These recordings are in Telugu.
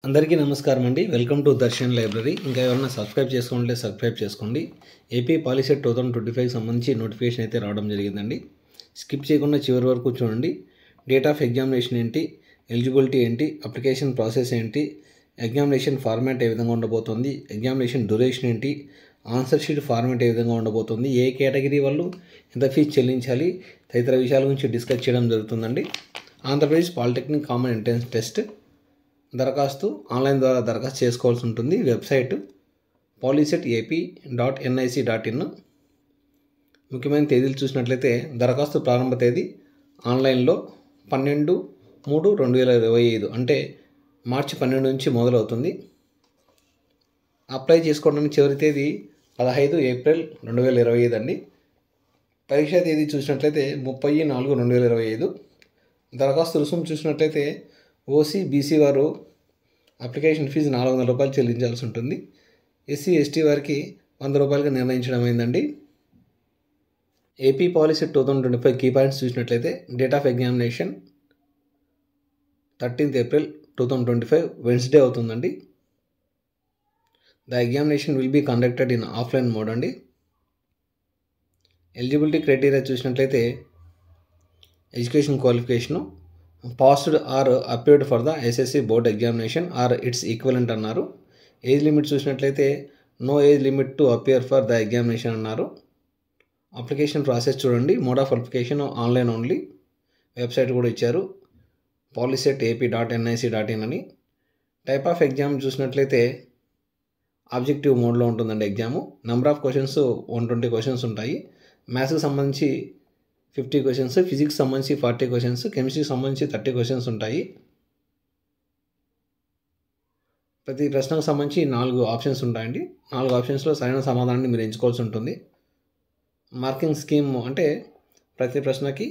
అందరికీ నమస్కారం అండి. Welcome to Darshan library. ఇంకా ఎవరైనా సబ్స్క్రైబ్ చేసుకోండి, సబ్స్క్రైబ్ చేసుకోండి. ఏపీ పాలిసెట్ 2025 సంబంధించి నోటిఫికేషన్ అయితే రావడం జరిగిందండి. స్కిప్ చేయకుండా చివరి వరకు చూడండి. డేట్ ఆఫ్ ఎగ్జామినేషన్ ఏంటి, ఎలిజిబిలిటీ ఏంటి, అప్లికేషన్ ప్రాసెస్ ఏంటి, ఎగ్జామినేషన్ ఫార్మాట్ ఏ విధంగా ఉండబోతుంది, ఎగ్జామినేషన్ డ్యూరేషన్ ఏంటి, ఆన్సర్ షీట్ ఫార్మాట్ ఏ విధంగా ఉండబోతుంది, ఏ కేటగిరీ వాళ్ళు ఎంత ఫీజు చెల్లించాలి తదితర విషయాల గురించి డిస్కస్ చేయడం జరుగుతుందండి. Andhra Pradesh polytechnic common entrance test దరఖాస్తు ఆన్లైన్ ద్వారా దరఖాస్తు చేసుకోవాల్సి ఉంటుంది. Website polyset.ap.nic.in. ముఖ్యమైన తేదీలు చూసినట్లయితే దరఖాస్తు ప్రారంభ తేదీ ఆన్లైన్లో 12/3/2025 అంటే మార్చి 12 నుంచి మొదలవుతుంది. అప్లై చేసుకోవడానికి చివరి తేదీ 15 ఏప్రిల్ 2025 అండి. పరీక్షా తేదీ చూసినట్లయితే 30/4/2025. దరఖాస్తు రుసుము చూసినట్లయితే ఓసీ బీసీ వారు అప్లికేషన్ ఫీజు 400 రూపాయలు చెల్లించాల్సి ఉంటుంది. ఎస్సీ ఎస్టీ వారికి 100 రూపాయలుగా నిర్ణయించడం అయిందండి. ఏపీ పాలిసెట్ 2025 కీ పాయింట్స్ చూసినట్లయితే date of examination 13th April 2025 Wednesday అవుతుందండి. The examination will be conducted in offline mode అండి. ఎలిజిబిలిటీ క్రైటీరియా చూసినట్లయితే education qualification passed or appeared for the SSC board examination or its equivalent అన్నారు. ఏజ్ లిమిట్ చూసినట్లయితే no age limit to appear for the examination అన్నారు. అప్లికేషన్ ప్రాసెస్ చూడండి. Mode of application online only. Website కూడా ఇచ్చారు polyset.ap.nic.in అని. టైప్ ఆఫ్ ఎగ్జామ్ చూసినట్లయితే ఆబ్జెక్టివ్ మోడ్లో ఉంటుందండి exam. Number of questions 120 questions ఉంటాయి. మ్యాథ్స్కి సంబంధించి 50 క్వశ్చన్స్, ఫిజిక్స్ సంబంధించి 40 క్వశ్చన్స్, కెమిస్ట్రీకి సంబంధించి 30 క్వశ్చన్స్ ఉంటాయి. ప్రతి ప్రశ్నకు సంబంధించి 4 ఆప్షన్స్ ఉంటాయండి. 4 ఆప్షన్స్లో సరైన సమాధానాన్ని మీరు ఎంచుకోవాల్సి ఉంటుంది. మార్కింగ్ స్కీమ్ అంటే ప్రతి ప్రశ్నకి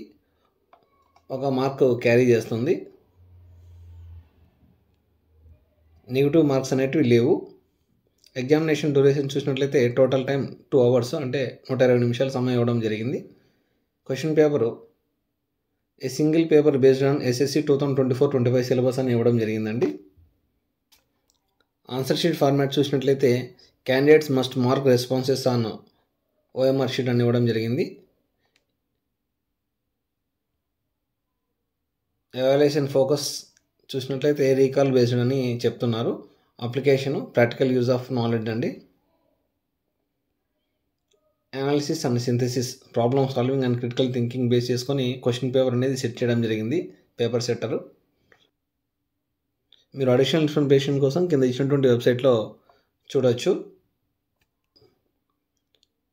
1 మార్క్ క్యారీ చేస్తుంది. నెగిటివ్ మార్క్స్ అనేటివి లేవు. ఎగ్జామినేషన్ డ్యూరేషన్ చూసినట్లయితే టోటల్ టైం 2 hours అంటే 120 నిమిషాలు సమయం ఇవ్వడం జరిగింది. Question paper a single paper based on SSC 2024-25 syllabus అని ఇవ్వడం జరిగిందండి. ఆన్సర్ షీట్ ఫార్మాట్ చూసినట్లయితే candidates must mark responses on OMR sheet అని ఇవ్వడం జరిగింది. ఎవాల్యుయేషన్ ఫోకస్ చూసినట్లయితే రీకాల్ బేస్డ్ అని చెప్తున్నారు. Application practical use of knowledge అండి. Analysis and synthesis problem solving and critical thinking base చేసుకొని క్వశ్చన్ పేపర్ అనేది సెట్ చేయడం జరిగింది పేపర్ సెట్టరు. మీరు అడిషనల్ ఇన్ఫర్మేషన్ కోసం కింద ఇచ్చినటువంటి వెబ్సైట్లో చూడవచ్చు.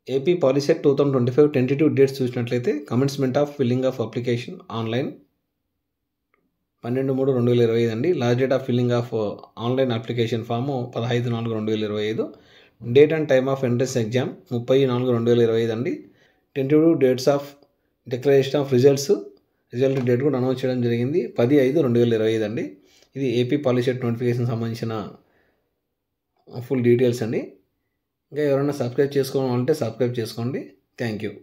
ఏపీ పాలిసెట్ 2025 టెంటేటివ్ డేట్స్ చూసినట్లయితే commencement of filling of application online 12/3/2025 అండి. Last date of filling of online application form 15/4/2025. Date and time of entrance exam 30/4/2025 అండి. Tentative dates of declaration of result date కూడా అనౌన్స్ చేయడం జరిగింది 10/5/2025 అండి. ఇది ఏపీ పాలిసెట్ నోటిఫికేషన్ సంబంధించిన ఫుల్ డీటెయిల్స్ అండి. ఇంకా ఎవరైనా సబ్స్క్రైబ్ చేసుకోవాలంటే సబ్స్క్రైబ్ చేసుకోండి. Thank you.